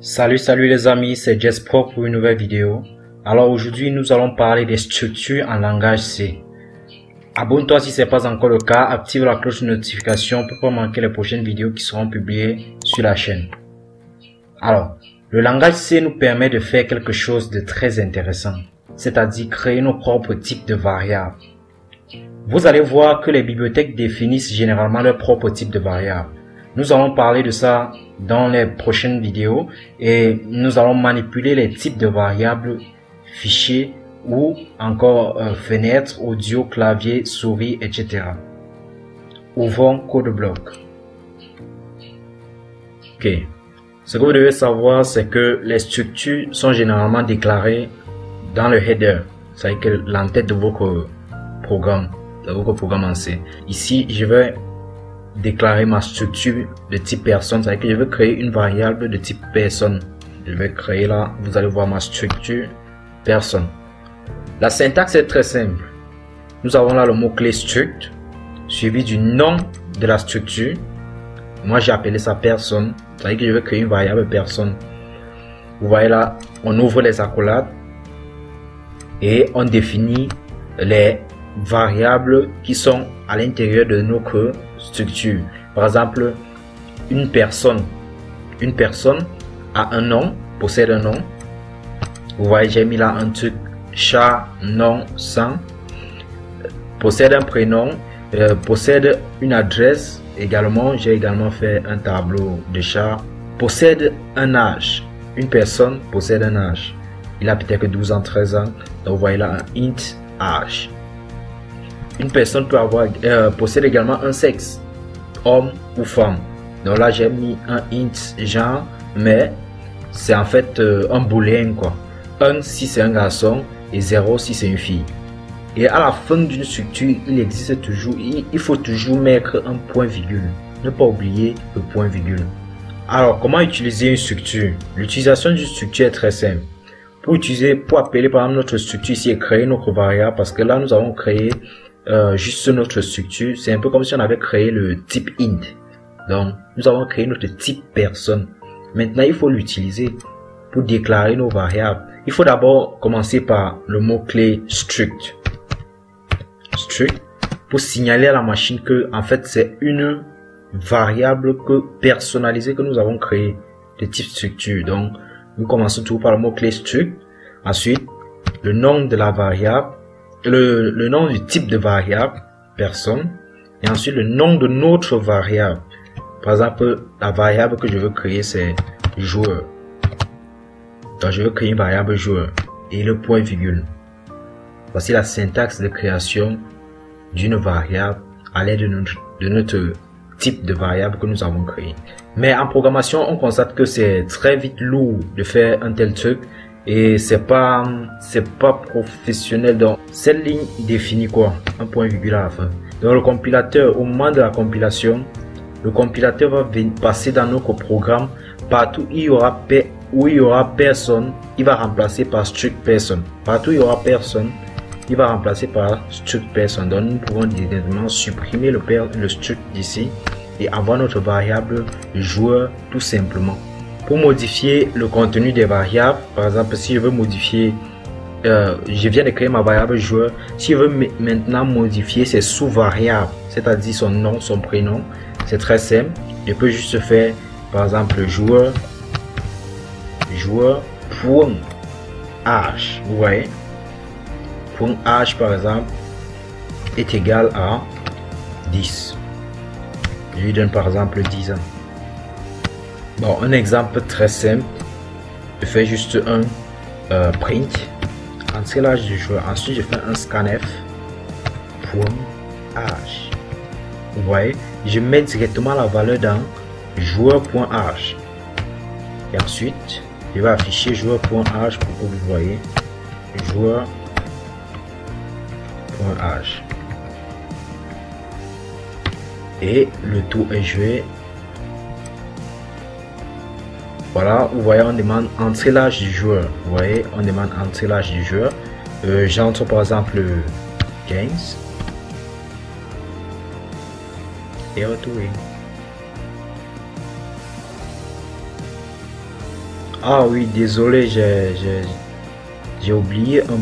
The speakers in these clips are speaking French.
Salut les amis, c'est Jespo pour une nouvelle vidéo. Alors aujourd'hui nous allons parler des structures en langage C. Abonne-toi si ce n'est pas encore le cas, active la cloche de notification pour ne pas manquer les prochaines vidéos qui seront publiées sur la chaîne. Alors, le langage C nous permet de faire quelque chose de très intéressant, c'est-à-dire créer nos propres types de variables. Vous allez voir que les bibliothèques définissent généralement leur propre type de variable. Nous allons parler de ça dans les prochaines vidéos et nous allons manipuler les types de variables, fichiers ou encore fenêtre, audio, clavier, souris, etc. Ouvrons CodeBlock. Ok. Ce que vous devez savoir, c'est que les structures sont généralement déclarées dans le header, c'est-à-dire l'entête de votre programme en C. Ici, je vais déclarer ma structure de type personne, c'est-à-dire que je veux créer une variable de type personne. Je vais créer là, vous allez voir ma structure personne. La syntaxe est très simple. Nous avons là le mot-clé struct, suivi du nom de la structure. Moi, j'ai appelé ça personne, c'est-à-dire que je veux créer une variable personne. Vous voyez là, on ouvre les accolades et on définit les variables qui sont à l'intérieur de notre structure. Par exemple, une personne a un nom, possède un nom. Vous voyez, j'ai mis là un truc chat, nom, sang. Possède un prénom, possède une adresse. Également, j'ai également fait un tableau de chat. Possède un âge. Une personne possède un âge. Il a peut-être 12 ans, 13 ans. Donc vous voyez là un int âge. Une personne peut avoir possède également un sexe, homme ou femme. Donc là j'ai mis un int genre, mais c'est en fait un booléen quoi. 1 si c'est un garçon et 0 si c'est une fille. Et à la fin d'une structure, il existe toujours, il faut toujours mettre un point virgule. Ne pas oublier le point virgule. Alors comment utiliser une structure? L'utilisation d'une structure est très simple. Pour appeler par exemple notre structure ici et créer notre variable, parce que là nous avons créé juste notre structure, c'est un peu comme si on avait créé le type int. Donc nous avons créé notre type personne. Maintenant il faut l'utiliser pour déclarer nos variables. Il faut d'abord commencer par le mot clé struct pour signaler à la machine que en fait c'est une variable personnalisée que nous avons créée de type structure. Donc nous commençons toujours par le mot clé struct, ensuite le nom de la variable, le nom du type de variable personne, et ensuite le nom de notre variable. Par exemple, la variable que je veux créer c'est joueur. Donc je veux créer une variable joueur et le point virgule. Voici la syntaxe de création d'une variable à l'aide de notre type de variable que nous avons créé. Mais en programmation, on constate que c'est très vite lourd de faire un tel truc et c'est pas professionnel. Donc cette ligne définit quoi? Un point virgule à la fin. Donc le compilateur, au moment de la compilation, le compilateur va passer dans notre programme partout où il y aura personne, il va remplacer par struct person. Partout où il y aura personne, il va remplacer par struct person. Donc nous pouvons directement supprimer le struct d'ici et avoir notre variable joueur tout simplement. Pour modifier le contenu des variables, par exemple si je veux modifier, je viens de créer ma variable joueur, si je veux maintenant modifier ses sous-variables, c'est-à-dire son nom, son prénom, c'est très simple. Je peux juste faire par exemple joueur point âge, vous voyez, point âge par exemple est égal à 10. Je lui donne par exemple 10 ans. Bon, un exemple très simple, je fais juste un print, entrer l'âge du joueur, ensuite je fais un scanf point âge. Vous voyez, je mets directement la valeur dans joueur.âge et ensuite je vais afficher joueur.âge pour que vous voyez joueur.âge et le tour est joué. Voilà, vous voyez, on demande entrer l'âge du joueur. Vous voyez, on demande entrer l'âge du joueur. J'entre par exemple 15 et retourner. Ah oui, désolé, j'ai oublié un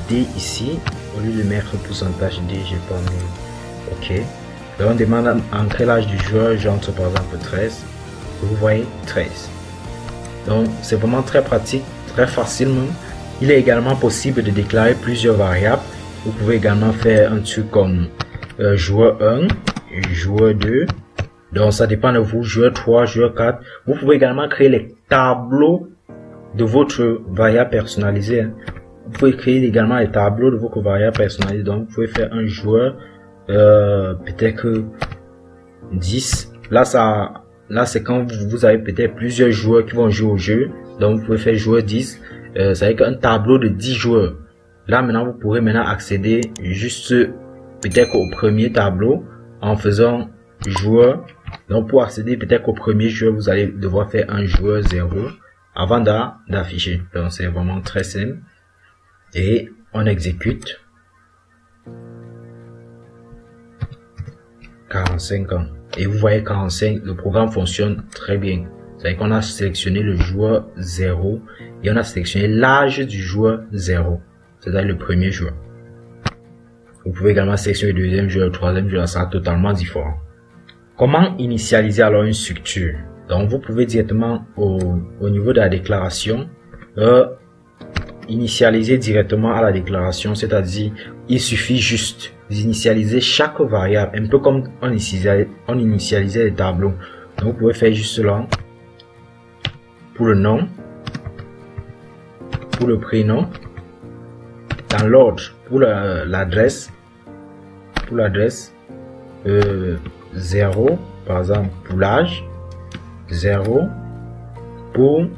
D ici. Au lieu de mettre pourcentage D, j'ai pas mis. Ok. Donc on demande à entrer l'âge du joueur, j'entre par exemple 13. Vous voyez 13. Donc c'est vraiment très pratique, très facilement. Il est également possible de déclarer plusieurs variables. Vous pouvez également faire un truc comme joueur 1, joueur 2. Donc ça dépend de vous, joueur 3, joueur 4. Vous pouvez également créer les tableaux de votre variable personnalisée. Vous pouvez créer également les tableaux de votre variable personnalisée. Donc vous pouvez faire un joueur peut-être 10. Là c'est quand vous avez peut-être plusieurs joueurs qui vont jouer au jeu. Donc vous pouvez faire joueur 10. Ça veut dire un tableau de 10 joueurs. Là maintenant vous pourrez maintenant accéder juste peut-être au premier tableau en faisant joueur. Donc pour accéder peut-être au premier joueur, vous allez devoir faire un joueur 0 avant d'afficher. Donc c'est vraiment très simple. Et on exécute. 45 ans. Et vous voyez 45, le programme fonctionne très bien. C'est-à-dire qu'on a sélectionné le joueur 0 et on a sélectionné l'âge du joueur 0. C'est-à-dire le premier joueur. Vous pouvez également sélectionner le deuxième joueur, le troisième joueur, ça sera totalement différent. Comment initialiser alors une structure? Donc vous pouvez directement au niveau de la déclaration initialiser directement à la déclaration, c'est-à-dire il suffit juste d'initialiser chaque variable, un peu comme on initialisait les tableaux. Donc vous pouvez faire juste là pour le nom, pour le prénom, dans l'ordre pour l'adresse, 0 par exemple pour l'âge, 0 pour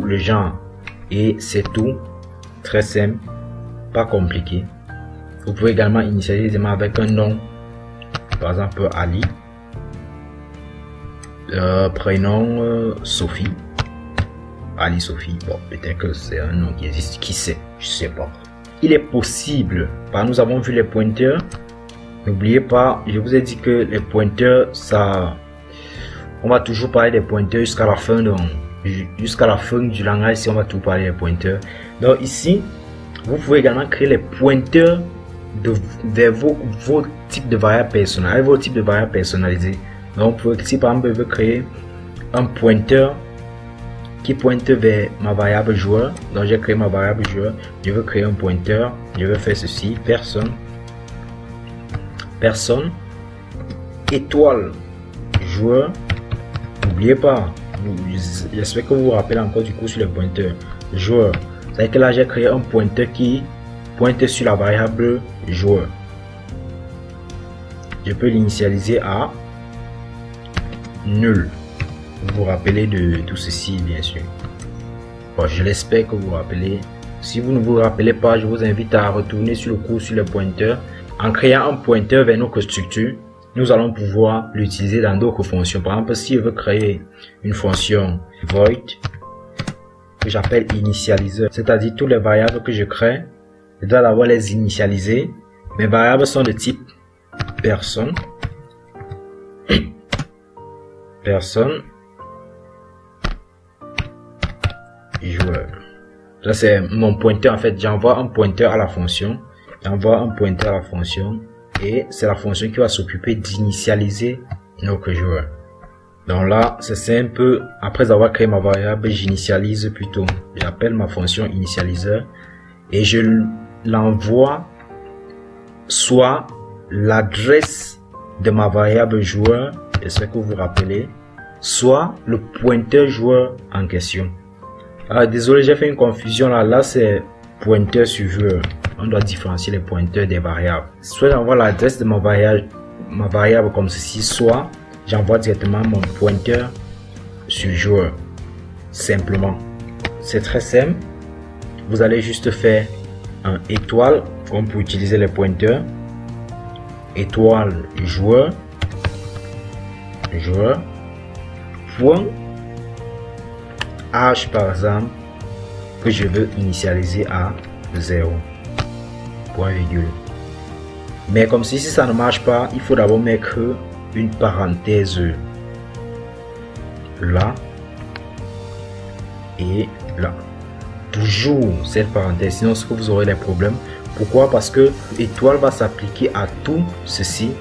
le genre, et c'est tout, très simple, pas compliqué. Vous pouvez également initialiser avec un nom, par exemple Ali, prénom Sophie, Ali Sophie. Bon, peut-être que c'est un nom qui existe, qui sait, je sais pas. Il est possible, nous avons vu les pointeurs. N'oubliez pas, je vous ai dit que les pointeurs, ça, on va toujours parler des pointeurs jusqu'à la fin du langage. Si on va tout parler des pointeurs. Donc ici, vous pouvez également créer les pointeurs vers vos types de variables personnelles, vos types de variables personnalisées. Donc vous pouvez, si par exemple je veux créer un pointeur qui pointe vers ma variable joueur, donc j'ai créé ma variable joueur, je veux créer un pointeur, je vais faire ceci, personne, étoile, joueur. N'oubliez pas, j'espère que vous vous rappelez encore du coup sur le pointeur, joueur. C'est que là j'ai créé un pointeur qui pointe sur la variable joueur. Je peux l'initialiser à nul. Vous vous rappelez de tout ceci, bien sûr. Bon, je l'espère que vous vous rappelez. Si vous ne vous rappelez pas, je vous invite à retourner sur le cours sur le pointeur. En créant un pointeur vers notre structure, nous allons pouvoir l'utiliser dans d'autres fonctions. Par exemple, si je veux créer une fonction void que j'appelle initialiseur, c'est-à-dire toutes les variables que je crée, je dois d'abord les initialiser. Mes variables sont de type personne, joueur. Là c'est mon pointeur, en fait j'envoie un pointeur à la fonction. Et c'est la fonction qui va s'occuper d'initialiser notre joueur. Donc là, c'est simple. Après avoir créé ma variable, j'initialise plutôt. J'appelle ma fonction initialiseur et je l'envoie soit l'adresse de ma variable joueur, j'espère que vous vous rappelez, soit le pointeur joueur en question. Ah, désolé, j'ai fait une confusion là. Là, c'est pointeur sur joueur. On doit différencier les pointeurs des variables. Soit j'envoie l'adresse de ma variable comme ceci, soit j'envoie directement mon pointeur sur joueur. Simplement. C'est très simple. Vous allez juste faire un étoile, comme pour utiliser les pointeurs. Étoile joueur. Point. Âge par exemple, que je veux initialiser à 0. Point virgule. Mais comme si ça ne marche pas, il faut d'abord mettre une parenthèse là et là. Toujours cette parenthèse, sinon ce que vous aurez des problèmes. Pourquoi? Parce que étoile va s'appliquer à tout ceci.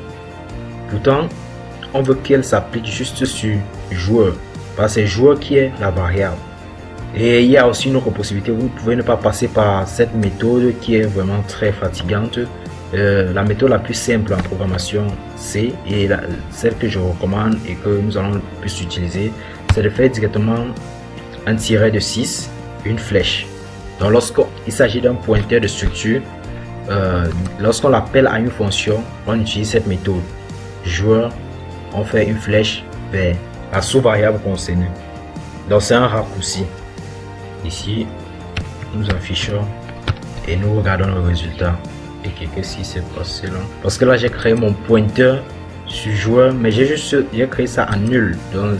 Pourtant, on veut qu'elle s'applique juste sur joueur. Parce que c'est joueur qui est la variable. Et il y a aussi une autre possibilité. Vous pouvez ne pas passer par cette méthode qui est vraiment très fatigante. La méthode la plus simple en programmation, c'est, et celle que je recommande et que nous allons le plus utiliser, c'est de faire directement un tiret de 6, une flèche. Donc lorsqu'il s'agit d'un pointeur de structure, lorsqu'on l'appelle à une fonction, on utilise cette méthode. Joueur, on fait une flèche vers la sous-variable concernée. Donc c'est un raccourci. Ici, nous affichons et nous regardons le résultat. Et qu'est-ce qui s'est passé là? Parce que là, j'ai créé mon pointeur sur joueur, mais j'ai créé ça en nul. Donc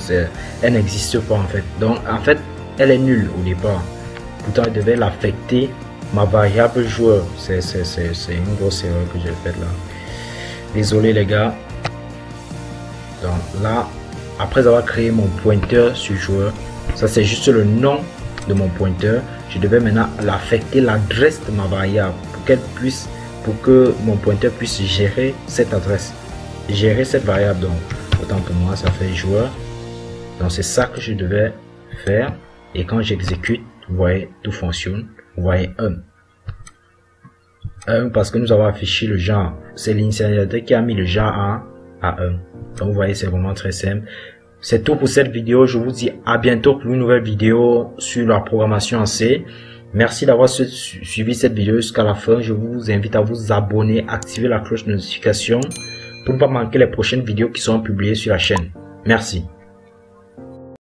elle n'existe pas en fait. Donc en fait, elle est nulle au départ. Pourtant, elle devait l'affecter ma variable joueur. C'est une grosse erreur que j'ai faite là. Désolé les gars. Donc là, après avoir créé mon pointeur sur joueur, ça c'est juste le nom de mon pointeur. Je devais maintenant l'affecter l'adresse de ma variable pour que mon pointeur puisse gérer cette adresse, gérer cette variable. Donc autant pour moi, ça fait joueur. Donc c'est ça que je devais faire. Et quand j'exécute, vous voyez, tout fonctionne. Vous voyez 1 parce que nous avons affiché le genre. C'est l'initialisateur qui a mis le genre à 1. Donc vous voyez, c'est vraiment très simple. C'est tout pour cette vidéo. Je vous dis à bientôt pour une nouvelle vidéo sur la programmation en C. Merci d'avoir suivi cette vidéo jusqu'à la fin. Je vous invite à vous abonner, activer la cloche de notification pour ne pas manquer les prochaines vidéos qui seront publiées sur la chaîne. Merci.